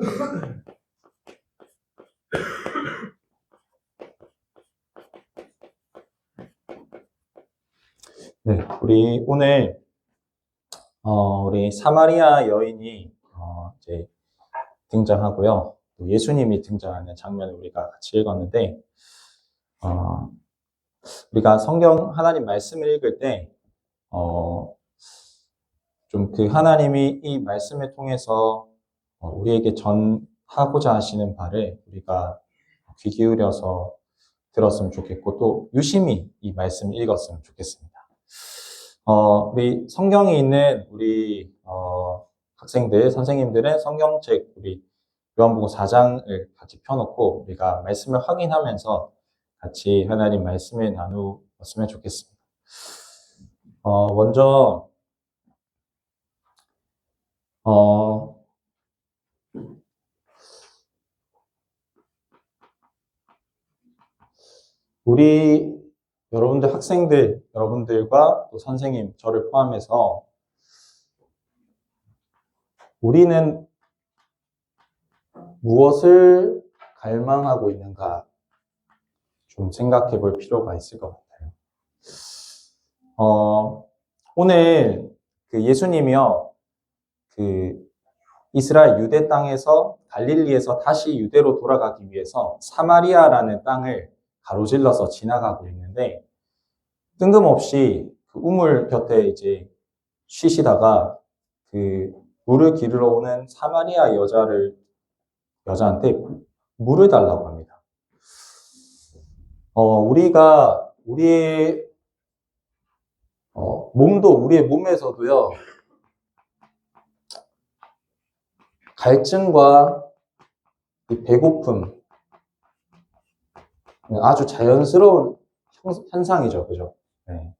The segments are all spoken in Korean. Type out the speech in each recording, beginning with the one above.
네, 우리 오늘 우리 사마리아 여인이 이제 등장하고요. 또 예수님이 등장하는 장면을 우리가 같이 읽었는데, 우리가 성경 하나님 말씀을 읽을 때, 좀 그 하나님이 이 말씀을 통해서 우리에게 전하고자 하시는 바를 우리가 귀 기울여서 들었으면 좋겠고, 또 유심히 이 말씀을 읽었으면 좋겠습니다. 우리 성경이 있는 우리 학생들, 선생님들은 성경책 우리 요한복음 4장을 같이 펴놓고 우리가 말씀을 확인하면서 같이 하나님 말씀을 나누었으면 좋겠습니다. 먼저 우리 여러분들 학생들, 여러분들과 또 선생님, 저를 포함해서 우리는 무엇을 갈망하고 있는가 좀 생각해 볼 필요가 있을 것 같아요. 오늘 그 예수님이요, 그 이스라엘 유대 땅에서 갈릴리에서 다시 유대로 돌아가기 위해서 사마리아라는 땅을 가로질러서 지나가고 있는데, 뜬금없이 그 우물 곁에 이제 쉬시다가 그 물을 기르러 오는 사마리아 여자한테 물을 달라고 합니다. 우리가 우리의 우리의 몸에서도요, 갈증과 배고픔, 아주 자연스러운 현상이죠, 그죠? 네.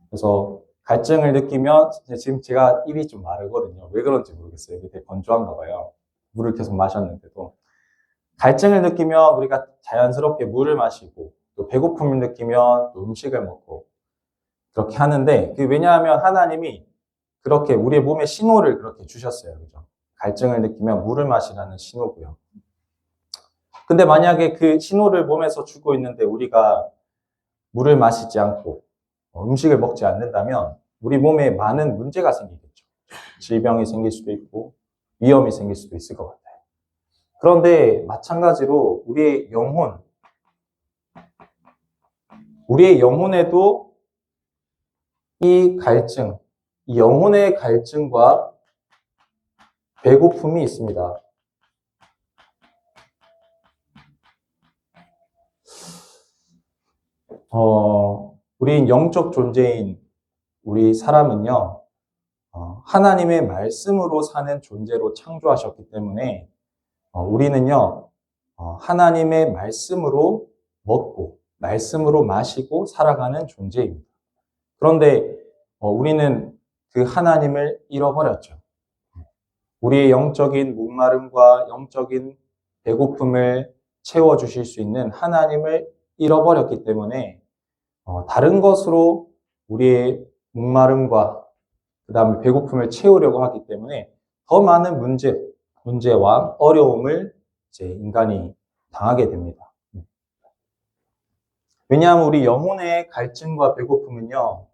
그래서 갈증을 느끼면, 지금 제가 입이 좀 마르거든요. 왜 그런지 모르겠어요. 이게 되게 건조한가 봐요. 물을 계속 마셨는데도. 갈증을 느끼면 우리가 자연스럽게 물을 마시고, 또 배고픔을 느끼면 또 음식을 먹고, 그렇게 하는데, 왜냐하면 하나님이 그렇게 우리의 몸에 신호를 그렇게 주셨어요. 그죠? 갈증을 느끼면 물을 마시라는 신호고요. 근데 만약에 그 신호를 몸에서 주고 있는데 우리가 물을 마시지 않고 음식을 먹지 않는다면 우리 몸에 많은 문제가 생기겠죠. 질병이 생길 수도 있고 위험이 생길 수도 있을 것 같아요. 그런데 마찬가지로 우리의 영혼에도 이 갈증, 이 영혼의 갈증과 배고픔이 있습니다. 우리 영적 존재인 우리 사람은요, 하나님의 말씀으로 사는 존재로 창조하셨기 때문에 우리는요, 하나님의 말씀으로 먹고 말씀으로 마시고 살아가는 존재입니다. 그런데 우리는 그 하나님을 잃어버렸죠. 우리의 영적인 목마름과 영적인 배고픔을 채워주실 수 있는 하나님을 잃어버렸기 때문에 다른 것으로 우리의 목마름과 그 다음에 배고픔을 채우려고 하기 때문에 더 많은 문제와 어려움을 이제 인간이 당하게 됩니다. 왜냐하면 우리 영혼의 갈증과 배고픔은요,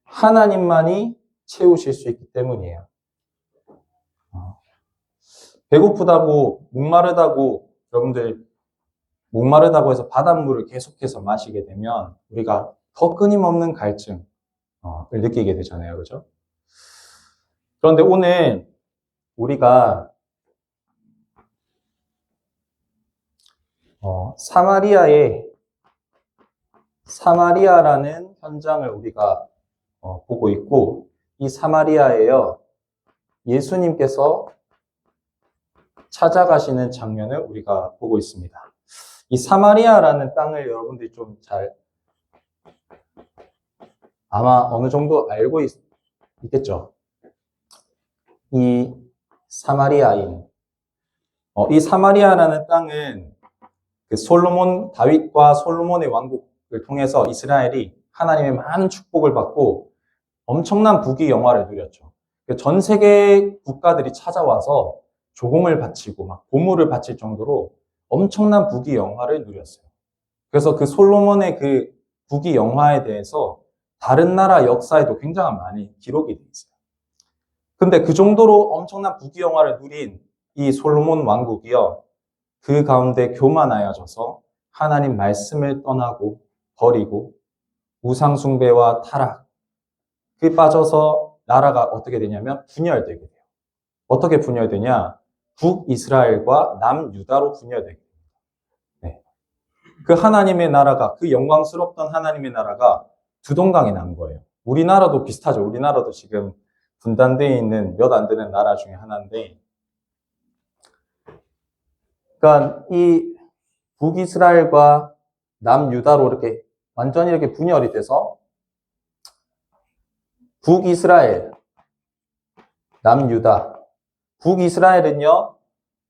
하나님만이 채우실 수 있기 때문이에요. 배고프다고, 여러분들 목마르다고 해서 바닷물을 계속해서 마시게 되면 우리가 더 끊임없는 갈증을 느끼게 되잖아요. 그죠? 그런데 오늘 우리가 사마리아라는 현장을 우리가 보고 있고, 이 사마리아에요, 예수님께서 찾아가시는 장면을 우리가 보고 있습니다. 이 사마리아라는 땅을 여러분들이 좀 아마 어느 정도 알고 있겠죠? 이 사마리아인. 이 사마리아라는 땅은 다윗과 솔로몬의 왕국을 통해서 이스라엘이 하나님의 많은 축복을 받고 엄청난 부귀영화를 누렸죠. 전 세계 국가들이 찾아와서 조공을 바치고 막 고물을 바칠 정도로 엄청난 부귀 영화를 누렸어요. 그래서 그 솔로몬의 그 부귀 영화에 대해서 다른 나라 역사에도 굉장히 많이 기록이 돼 있어요. 근데 그 정도로 엄청난 부귀 영화를 누린 이 솔로몬 왕국이요, 그 가운데 교만하여져서 하나님 말씀을 떠나고 버리고 우상숭배와 타락에 빠져서 나라가 어떻게 되냐면 분열되게 돼요. 어떻게 분열되냐? 북이스라엘과 남유다로 분열되게 됩니다. 네. 그 하나님의 나라가, 그 영광스럽던 하나님의 나라가 두 동강이 난 거예요. 우리나라도 비슷하죠. 우리나라도 지금 분단되어 있는 몇 안 되는 나라 중에 하나인데, 그러니까 이 북이스라엘과 남유다로 이렇게 완전히 이렇게 분열이 돼서 북이스라엘, 남유다. 북이스라엘은요,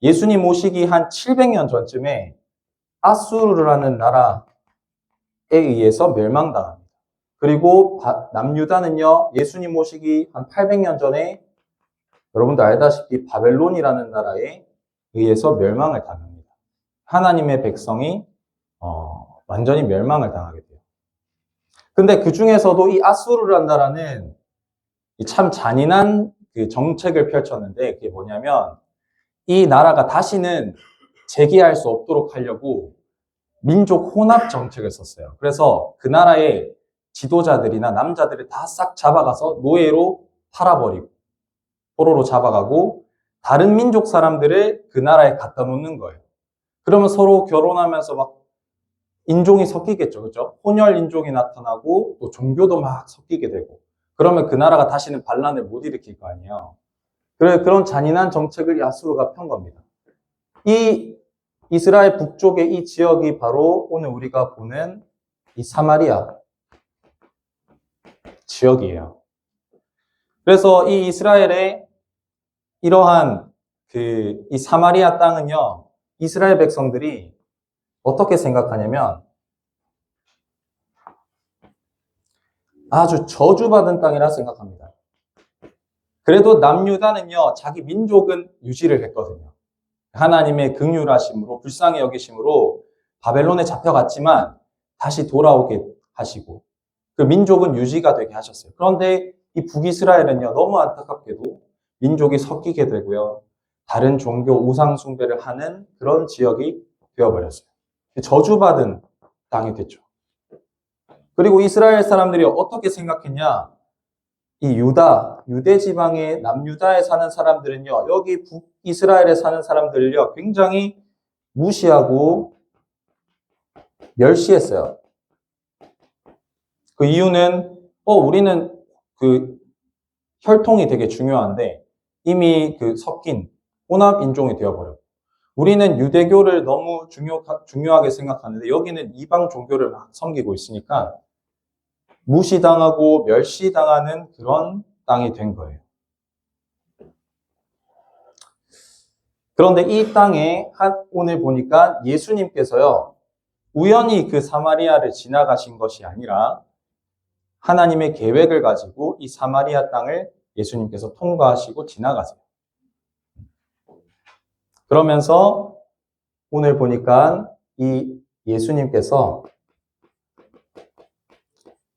예수님 오시기 한 700년 전쯤에 아수르라는 나라에 의해서 멸망당합니다. 그리고 남유다는요, 예수님 오시기 한 800년 전에 여러분도 알다시피 바벨론이라는 나라에 의해서 멸망을 당합니다. 하나님의 백성이 완전히 멸망을 당하게 돼요. 근데 그 중에서도 이 아수르라는 나라는 참 잔인한 그 정책을 펼쳤는데, 그게 뭐냐면 이 나라가 다시는 재기할 수 없도록 하려고 민족 혼합 정책을 썼어요. 그래서 그 나라의 지도자들이나 남자들을 다 싹 잡아가서 노예로 팔아버리고 포로로 잡아가고 다른 민족 사람들을 그 나라에 갖다 놓는 거예요. 그러면 서로 결혼하면서 막 인종이 섞이겠죠. 그죠? 혼혈 인종이 나타나고 또 종교도 막 섞이게 되고, 그러면 그 나라가 다시는 반란을 못 일으킬 거 아니에요. 그런 잔인한 정책을 아수르가 편 겁니다. 이 이스라엘 북쪽의 이 지역이 바로 오늘 우리가 보는 이 사마리아 지역이에요. 그래서 이 이스라엘의 이러한 이 사마리아 땅은요, 이스라엘 백성들이 어떻게 생각하냐면 아주 저주받은 땅이라 생각합니다. 그래도 남유다는요, 자기 민족은 유지를 했거든요. 하나님의 긍휼하심으로, 불쌍히 여기심으로 바벨론에 잡혀갔지만 다시 돌아오게 하시고 그 민족은 유지가 되게 하셨어요. 그런데 이 북이스라엘은요, 너무 안타깝게도 민족이 섞이게 되고요, 다른 종교 우상 숭배를 하는 그런 지역이 되어버렸어요. 저주받은 땅이 됐죠. 그리고 이스라엘 사람들이 어떻게 생각했냐? 이 유대 지방의 남유다에 사는 사람들은요, 여기 북이스라엘에 사는 사람들을요, 굉장히 무시하고 멸시했어요. 그 이유는, 우리는 그 혈통이 되게 중요한데 이미 그 섞인 혼합 인종이 되어버렸고, 우리는 유대교를 너무 중요하게 생각하는데 여기는 이방 종교를 막 섬기고 있으니까 무시당하고 멸시당하는 그런 땅이 된 거예요. 그런데 이 땅에 오늘 보니까 예수님께서요, 우연히 그 사마리아를 지나가신 것이 아니라 하나님의 계획을 가지고 이 사마리아 땅을 예수님께서 통과하시고 지나가세요. 그러면서 오늘 보니까 이 예수님께서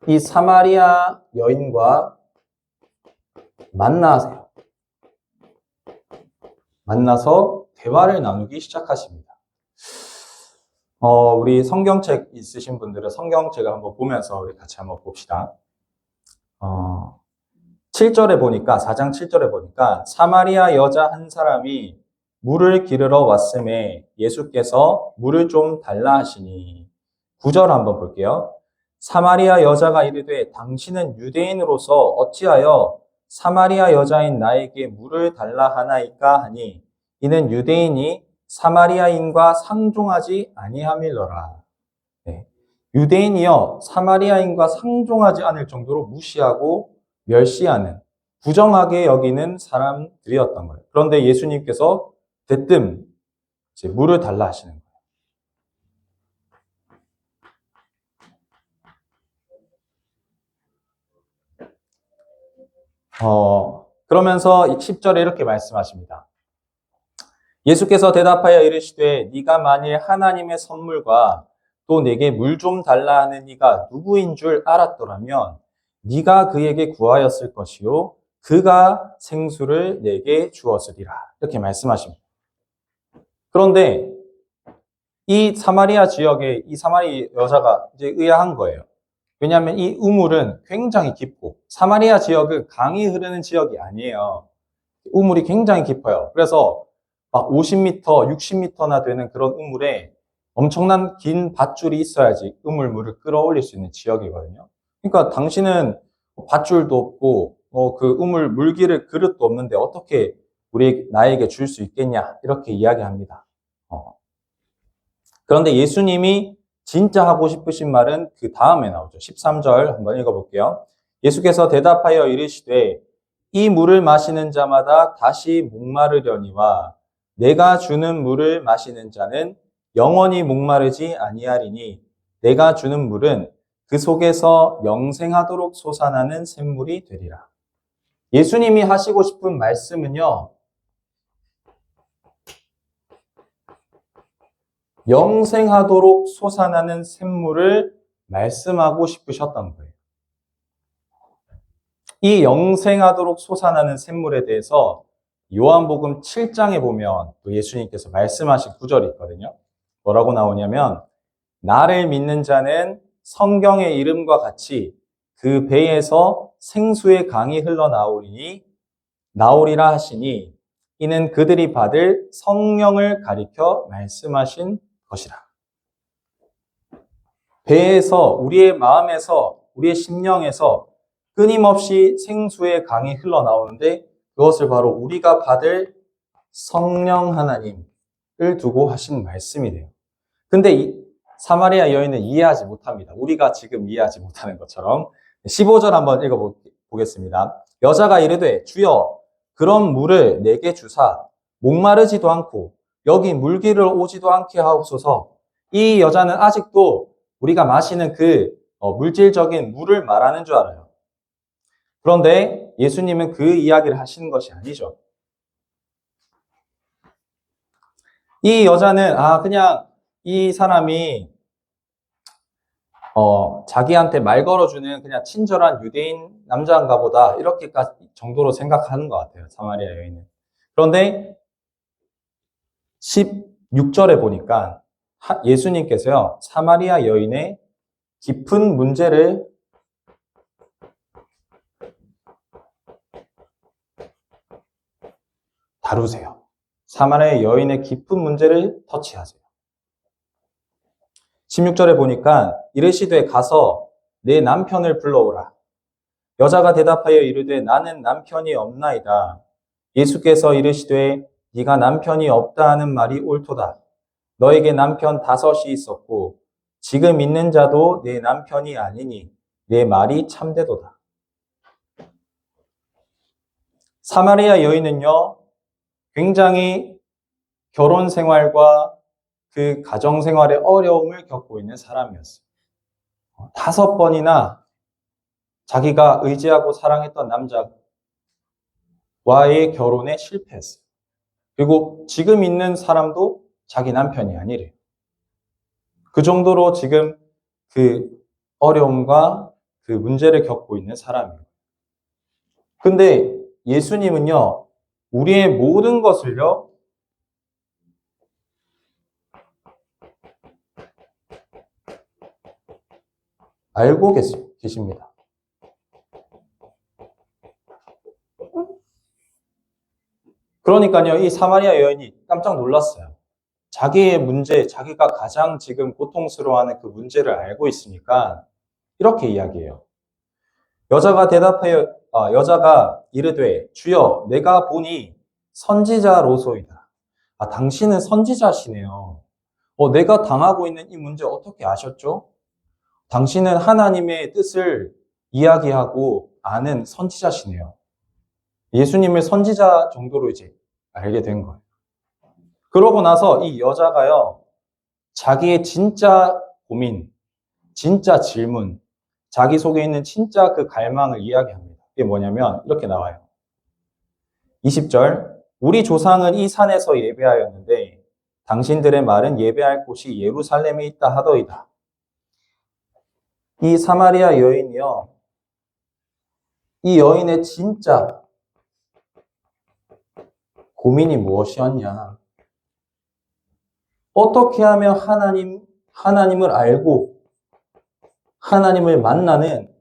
이 사마리아 여인과 만나세요. 만나서 대화를 나누기 시작하십니다. 우리 성경책 있으신 분들은 성경책을 한번 보면서 우리 같이 한번 봅시다. 7절에 보니까, 4장 7절에 보니까 사마리아 여자 한 사람이 물을 기르러 왔음에 예수께서 물을 좀 달라 하시니. 9절 한번 볼게요. 사마리아 여자가 이르되 당신은 유대인으로서 어찌하여 사마리아 여자인 나에게 물을 달라 하나이까 하니, 이는 유대인이 사마리아인과 상종하지 아니함일러라. 네. 유대인이요, 사마리아인과 상종하지 않을 정도로 무시하고 멸시하는, 부정하게 여기는 사람들이었던 거예요. 그런데 예수님께서 대뜸 이제 물을 달라 하시는 거예요. 그러면서 10절에 이렇게 말씀하십니다. 예수께서 대답하여 이르시되 네가 만일 하나님의 선물과 또 내게 물 좀 달라 하는 이가 누구인 줄 알았더라면 네가 그에게 구하였을 것이요 그가 생수를 내게 주었으리라. 이렇게 말씀하십니다. 그런데 이 사마리아 지역에 이 사마리 여자가 이제 의아한 거예요. 왜냐하면 이 우물은 굉장히 깊고 사마리아 지역은 강이 흐르는 지역이 아니에요. 우물이 굉장히 깊어요. 그래서 막 50m, 60m나 되는 그런 우물에 엄청난 긴 밧줄이 있어야지 우물물을 끌어올릴 수 있는 지역이거든요. 그러니까 당신은 밧줄도 없고 그 우물 물기를 그릇도 없는데 어떻게 나에게 줄 수 있겠냐 이렇게 이야기합니다. 그런데 예수님이 진짜 하고 싶으신 말은 그 다음에 나오죠. 13절 한번 읽어볼게요. 예수께서 대답하여 이르시되 이 물을 마시는 자마다 다시 목마르려니와 내가 주는 물을 마시는 자는 영원히 목마르지 아니하리니 내가 주는 물은 그 속에서 영생하도록 솟아나는 샘물이 되리라. 예수님이 하시고 싶은 말씀은요. 영생하도록 솟아나는 샘물을 말씀하고 싶으셨던 거예요. 이 영생하도록 솟아나는 샘물에 대해서 요한복음 7장에 보면 또 예수님께서 말씀하신 구절이 있거든요. 뭐라고 나오냐면 나를 믿는 자는 성경의 이름과 같이 그 배에서 생수의 강이 나오리라 하시니 이는 그들이 받을 성령을 가리켜 말씀하신 것이라. 배에서 우리의 마음에서 우리의 심령에서 끊임없이 생수의 강이 흘러나오는데 그것을 바로 우리가 받을 성령 하나님을 두고 하신 말씀이 돼요. 근데 이 사마리아 여인은 이해하지 못합니다. 우리가 지금 이해하지 못하는 것처럼. 15절 한번 읽어보겠습니다. 여자가 이르되 주여 그런 물을 내게 주사 목마르지도 않고 여기 물기를 오지도 않게 하옵소서. 이 여자는 아직도 우리가 마시는 그 물질적인 물을 말하는 줄 알아요. 그런데 예수님은 그 이야기를 하시는 것이 아니죠. 이 여자는 그냥 이 사람이 자기한테 말 걸어주는 그냥 친절한 유대인 남자인가 보다 이렇게까지 정도로 생각하는 것 같아요. 사마리아 여인은. 그런데 16절에 보니까 예수님께서요. 사마리아 여인의 깊은 문제를 다루세요. 사마리아 여인의 깊은 문제를 터치하세요. 16절에 보니까 이르시되 가서 내 남편을 불러오라. 여자가 대답하여 이르되 나는 남편이 없나이다. 예수께서 이르시되 네가 남편이 없다 하는 말이 옳도다. 너에게 남편 5이 있었고 지금 있는 자도 내 남편이 아니니 내 말이 참되도다. 사마리아 여인은요. 굉장히 결혼 생활과 그 가정 생활의 어려움을 겪고 있는 사람이었어요. 5번이나 자기가 의지하고 사랑했던 남자와의 결혼에 실패했어요. 그리고 지금 있는 사람도 자기 남편이 아니래요. 그 정도로 지금 그 어려움과 그 문제를 겪고 있는 사람이에요. 근데 예수님은요, 우리의 모든 것을요, 알고 계십니다. 그러니까요, 이 사마리아 여인이 깜짝 놀랐어요. 자기의 문제, 자기가 가장 지금 고통스러워하는 그 문제를 알고 있으니까 이렇게 이야기해요. 여자가 이르되 주여 내가 보니 선지자로소이다. 당신은 선지자시네요. 내가 당하고 있는 이 문제 어떻게 아셨죠? 당신은 하나님의 뜻을 이야기하고 아는 선지자시네요. 예수님을 선지자 정도로 이제 알게 된 거예요. 그러고 나서 이 여자가요, 자기의 진짜 고민, 진짜 질문, 자기 속에 있는 진짜 그 갈망을 이야기합니다. 이게 뭐냐면 이렇게 나와요. 20절 우리 조상은 이 산에서 예배하였는데 당신들의 말은 예배할 곳이 예루살렘에 있다 하더이다. 이 사마리아 여인이요. 이 여인의 진짜 고민이 무엇이었냐? 어떻게 하면 하나님을 알고 하나님을 만나는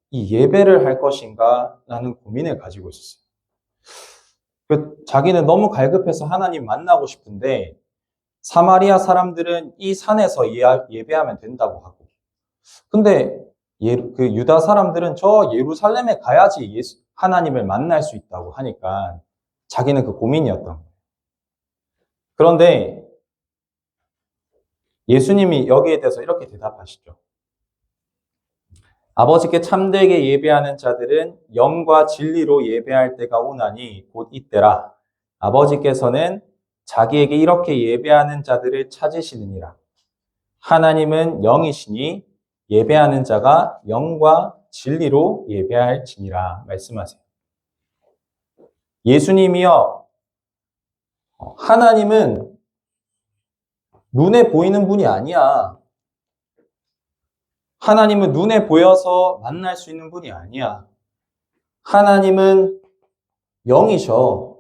이 예배를 할 것인가? 라는 고민을 가지고 있었어요. 자기는 너무 갈급해서 하나님 만나고 싶은데 사마리아 사람들은 이 산에서 예배하면 된다고 하고, 근데 그 유다 사람들은 저 예루살렘에 가야지 하나님을 만날 수 있다고 하니까 자기는 그 고민이었던 거예요. 그런데 예수님이 여기에 대해서 이렇게 대답하시죠. 아버지께 참되게 예배하는 자들은 영과 진리로 예배할 때가 오나니 곧 이때라. 아버지께서는 자기에게 이렇게 예배하는 자들을 찾으시느니라. 하나님은 영이시니 예배하는 자가 영과 진리로 예배할지니라 말씀하세요. 예수님이요, 하나님은 눈에 보이는 분이 아니야. 하나님은 눈에 보여서 만날 수 있는 분이 아니야. 하나님은 영이셔.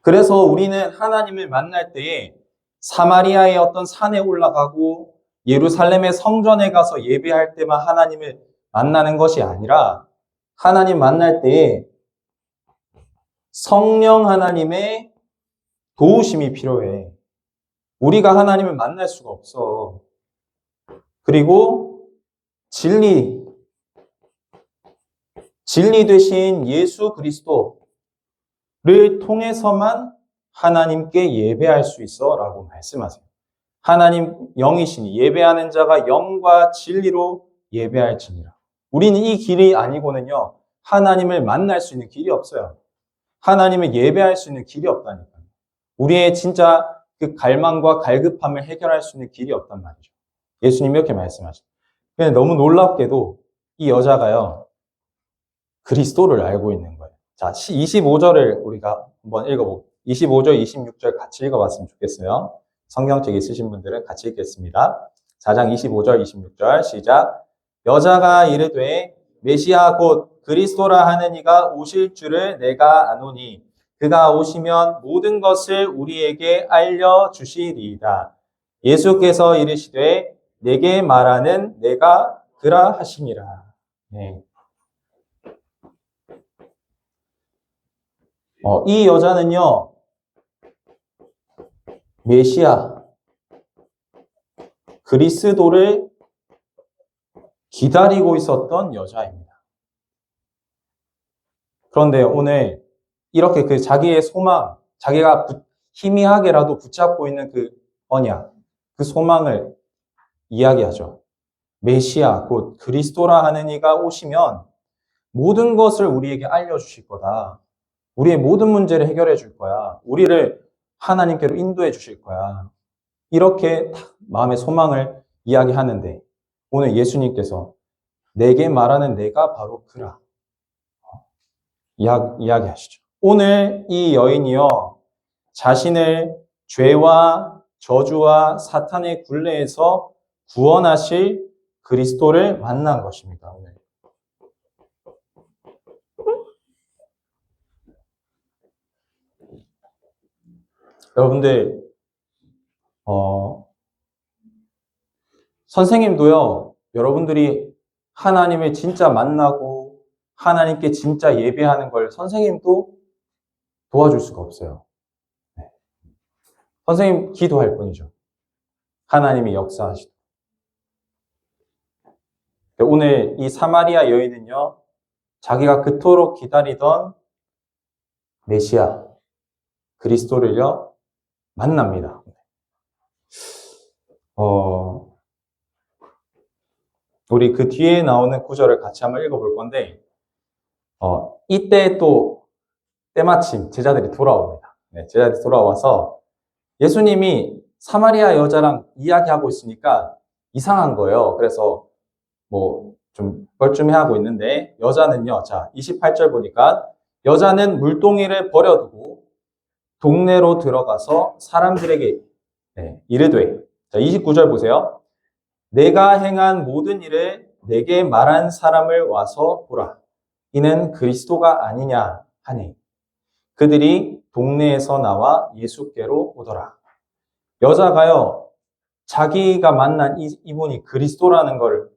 그래서 우리는 하나님을 만날 때에 사마리아의 어떤 산에 올라가고 예루살렘의 성전에 가서 예배할 때만 하나님을 만나는 것이 아니라 하나님 만날 때에 성령 하나님의 도우심이 필요해. 우리가 하나님을 만날 수가 없어. 그리고 진리 되신 예수 그리스도를 통해서만 하나님께 예배할 수 있어 라고 말씀하세요. 하나님 영이시니 예배하는 자가 영과 진리로 예배할지니라. 우리는 이 길이 아니고는요, 하나님을 만날 수 있는 길이 없어요. 하나님을 예배할 수 있는 길이 없다니까요. 우리의 진짜 그 갈망과 갈급함을 해결할 수 있는 길이 없단 말이죠. 예수님이 이렇게 말씀하시죠. 근데 너무 놀랍게도 이 여자가요, 그리스도를 알고 있는 거예요. 자, 25절을 우리가 한번 읽어보고 25절, 26절 같이 읽어봤으면 좋겠어요. 성경책 있으신 분들은 같이 읽겠습니다. 4장 25절, 26절 시작. 여자가 이르되 메시아 곧 그리스도라 하는 이가 오실 줄을 내가 아노니 그가 오시면 모든 것을 우리에게 알려주시리이다. 예수께서 이르시되 내게 말하는 내가 그라 하시니라. 네. 이 여자는요, 메시아, 그리스도를 기다리고 있었던 여자입니다. 그런데 오늘 이렇게 그 자기의 소망, 자기가 희미하게라도 붙잡고 있는 그 언약, 그 소망을 이야기하죠. 메시아, 곧 그리스도라 하는 이가 오시면 모든 것을 우리에게 알려주실 거다. 우리의 모든 문제를 해결해 줄 거야. 우리를 하나님께로 인도해 주실 거야. 이렇게 마음의 소망을 이야기하는데 오늘 예수님께서 내게 말하는 내가 바로 그라. 이야기하시죠. 오늘 이 여인이요, 자신을 죄와 저주와 사탄의 굴레에서 구원하실 그리스도를 만난 것입니다. 오늘. 여러분들, 선생님도요, 여러분들이 하나님을 진짜 만나고 하나님께 진짜 예배하는 걸 선생님도 도와줄 수가 없어요. 네. 선생님 기도할 뿐이죠. 하나님이 역사하시죠. 오늘 이 사마리아 여인은요, 자기가 그토록 기다리던 메시아, 그리스도를요, 만납니다. 우리 그 뒤에 나오는 구절을 같이 한번 읽어볼 건데, 이때 또 때마침 제자들이 돌아옵니다. 네, 제자들이 돌아와서 예수님이 사마리아 여자랑 이야기하고 있으니까 이상한 거예요. 그래서 뭐 좀 뻘쭘해하고 있는데 여자는요, 자 28절 보니까 여자는 물동이를 버려두고 동네로 들어가서 사람들에게 이르되, 자, 29절 보세요. 내가 행한 모든 일을 내게 말한 사람을 와서 보라. 이는 그리스도가 아니냐 하니 그들이 동네에서 나와 예수께로 오더라. 여자가요, 자기가 만난 이분이 그리스도라는 걸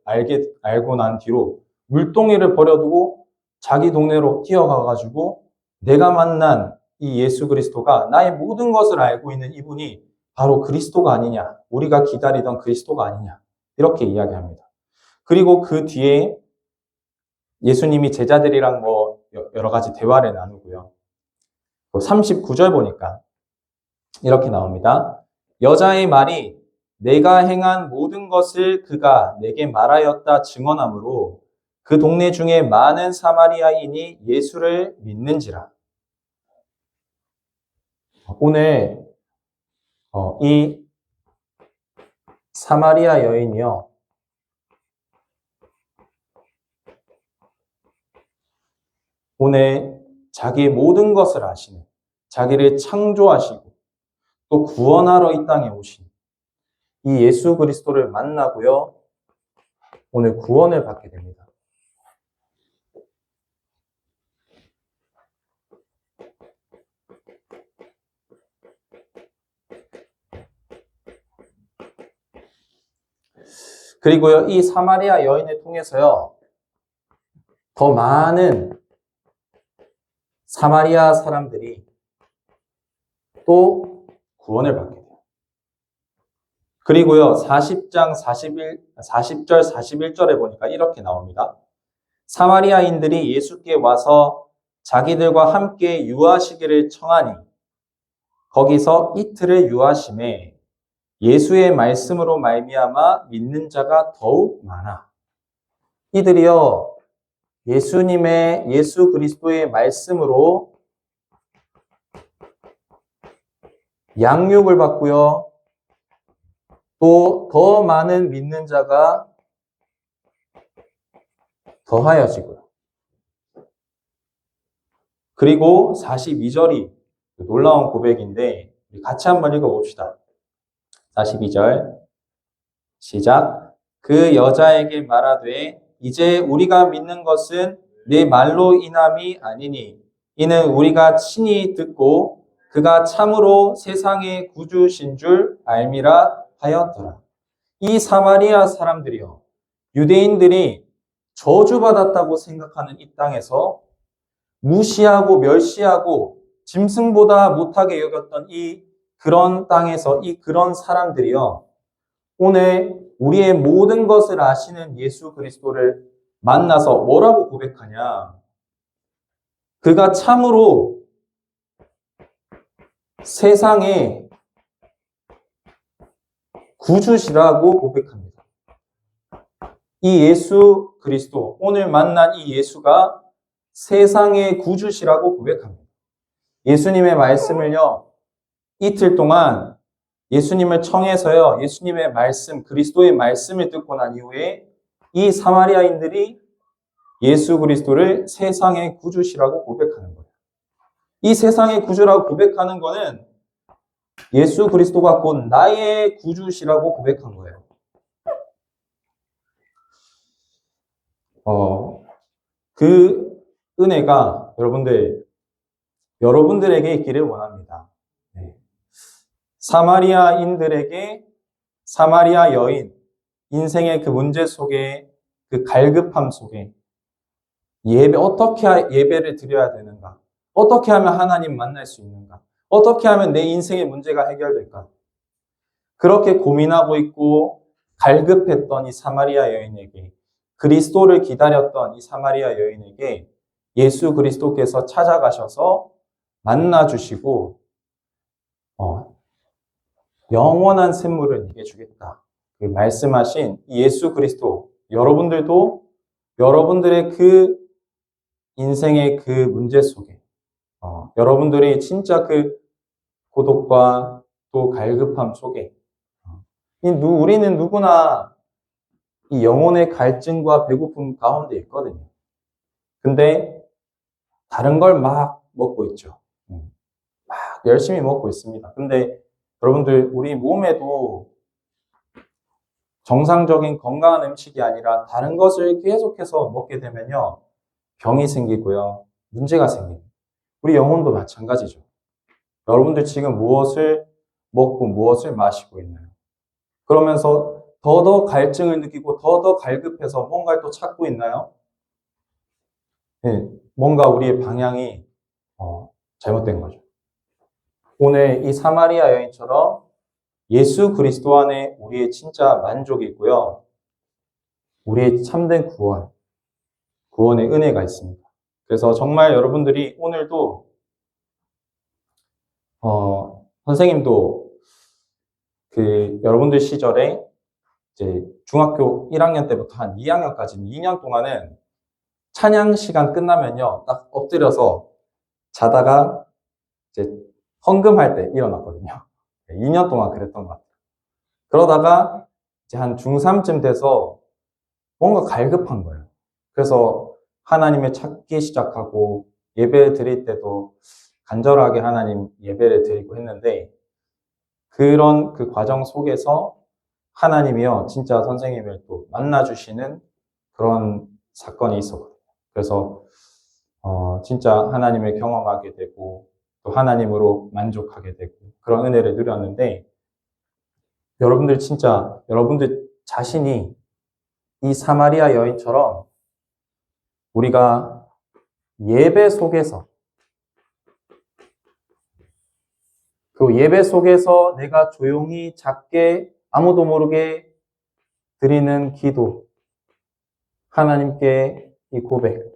알고 난 뒤로 물동이를 버려두고 자기 동네로 뛰어가가지고 내가 만난 이 예수 그리스도가 나의 모든 것을 알고 있는 이분이 바로 그리스도가 아니냐, 우리가 기다리던 그리스도가 아니냐, 이렇게 이야기합니다. 그리고 그 뒤에 예수님이 제자들이랑 여러 가지 대화를 나누고요. 39절 보니까 이렇게 나옵니다. 여자의 말이 내가 행한 모든 것을 그가 내게 말하였다 증언하므로 그 동네 중에 많은 사마리아인이 예수를 믿는지라. 오늘 이 사마리아 여인이요, 오늘 자기의 모든 것을 아시는, 자기를 창조하시고 또 구원하러 이 땅에 오신 이 예수 그리스도를 만나고요, 오늘 구원을 받게 됩니다. 그리고요, 이 사마리아 여인을 통해서요, 더 많은 사마리아 사람들이 또 구원을 받게 돼요. 그리고요, 40절, 41절에 보니까 이렇게 나옵니다. 사마리아인들이 예수께 와서 자기들과 함께 유하시기를 청하니 거기서 이틀을 유하심에 예수의 말씀으로 말미암아 믿는 자가 더욱 많아. 이들이요, 예수 그리스도의 말씀으로 양육을 받고요, 또 더 많은 믿는 자가 더하여지고요. 그리고 42절이 놀라운 고백인데 같이 한번 읽어봅시다. 42절 시작. 그 여자에게 말하되 이제 우리가 믿는 것은 내 말로 인함이 아니니 이는 우리가 친히 듣고 그가 참으로 세상의 구주신 줄 알미라 하였더라. 이 사마리아 사람들이요, 유대인들이 저주받았다고 생각하는 이 땅에서 무시하고 멸시하고 짐승보다 못하게 여겼던 그런 땅에서 그런 사람들이요, 오늘 우리의 모든 것을 아시는 예수 그리스도를 만나서 뭐라고 고백하냐? 그가 참으로 세상의 구주시라고 고백합니다. 이 예수 그리스도, 오늘 만난 이 예수가 세상의 구주시라고 고백합니다. 예수님의 말씀을요, 이틀 동안 예수님을 청해서요, 예수님의 말씀, 그리스도의 말씀을 듣고 난 이후에 이 사마리아인들이 예수 그리스도를 세상의 구주시라고 고백하는 거예요. 이 세상의 구주라고 고백하는 거는 예수 그리스도가 곧 나의 구주시라고 고백한 거예요. 그 은혜가 여러분들에게 있기를 원합니다. 사마리아인들에게 사마리아 여인, 인생의 그 문제 속에, 그 갈급함 속에 어떻게 예배를 드려야 되는가? 어떻게 하면 하나님 만날 수 있는가? 어떻게 하면 내 인생의 문제가 해결될까? 그렇게 고민하고 있고 갈급했던 이 사마리아 여인에게, 그리스도를 기다렸던 이 사마리아 여인에게 예수 그리스도께서 찾아가셔서 만나주시고 영원한 샘물을 네게 주겠다. 그 말씀하신 예수 그리스도, 여러분들도 여러분들의 그 인생의 그 문제 속에 여러분들이 진짜 그 고독과 또 갈급함 속에 우리는 누구나 이 영혼의 갈증과 배고픔 가운데 있거든요. 근데 다른 걸 막 먹고 있죠. 막 열심히 먹고 있습니다. 근데 여러분들, 우리 몸에도 정상적인 건강한 음식이 아니라 다른 것을 계속해서 먹게 되면요, 병이 생기고요, 문제가 생깁니다. 우리 영혼도 마찬가지죠. 여러분들 지금 무엇을 먹고 무엇을 마시고 있나요? 그러면서 더더 갈증을 느끼고 더더 갈급해서 뭔가를 또 찾고 있나요? 네, 뭔가 우리의 방향이 잘못된 거죠. 오늘 이 사마리아 여인처럼 예수 그리스도 안에 우리의 진짜 만족이 있고요, 우리의 참된 구원의 은혜가 있습니다. 그래서 정말 여러분들이 오늘도 선생님도 여러분들 시절에 이제 중학교 1학년 때부터 한 2학년까지는 2년 동안은 찬양 시간 끝나면요, 딱 엎드려서 자다가 이제 헌금할 때 일어났거든요. 2년 동안 그랬던 것 같아요. 그러다가 이제 한 중3쯤 돼서 뭔가 갈급한 거예요. 그래서 하나님을 찾기 시작하고 예배 드릴 때도 간절하게 하나님 예배를 드리고 했는데, 그런 그 과정 속에서 하나님이요, 진짜 선생님을 또 만나주시는 그런 사건이 있었거든요. 그래서 진짜 하나님을 경험하게 되고 또 하나님으로 만족하게 되고 그런 은혜를 누렸는데, 여러분들 진짜 여러분들 자신이 이 사마리아 여인처럼 우리가 예배 속에서, 그 예배 속에서 내가 조용히 작게 아무도 모르게 드리는 기도, 하나님께 이 고백,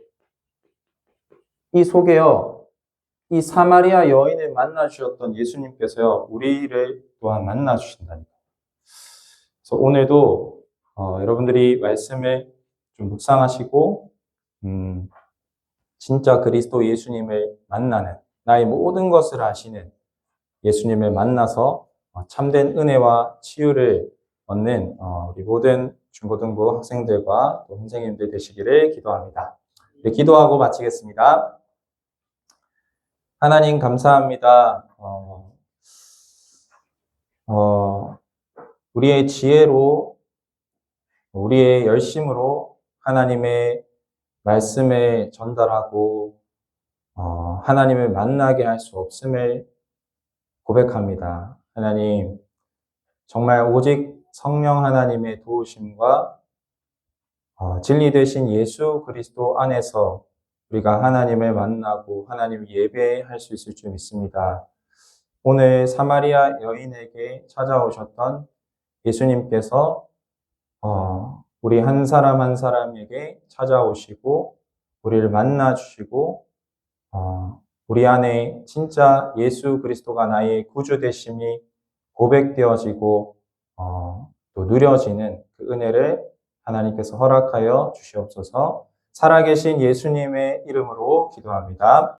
이 속에요, 이 사마리아 여인을 만나 주셨던 예수님께서요, 우리를 또한 만나 주신다니까요. 그래서 오늘도 여러분들이 말씀을 좀 묵상하시고 진짜 그리스도 예수님을 만나는, 나의 모든 것을 아시는 예수님을 만나서 참된 은혜와 치유를 얻는 우리 모든 중고등부 학생들과 또 선생님들 되시기를 기도합니다. 네, 기도하고 마치겠습니다. 하나님 감사합니다. 우리의 지혜로, 우리의 열심으로 하나님의 말씀을 전달하고 하나님을 만나게 할 수 없음을 고백합니다. 하나님, 정말 오직 성령 하나님의 도우심과 진리 되신 예수 그리스도 안에서 우리가 하나님을 만나고 하나님 예배할 수 있을 줄 믿습니다. 오늘 사마리아 여인에게 찾아오셨던 예수님께서 우리 한 사람 한 사람에게 찾아오시고 우리를 만나 주시고 우리 안에 진짜 예수 그리스도가 나의 구주 되심이 고백되어지고 또 누려지는 그 은혜를 하나님께서 허락하여 주시옵소서. 살아계신 예수님의 이름으로 기도합니다.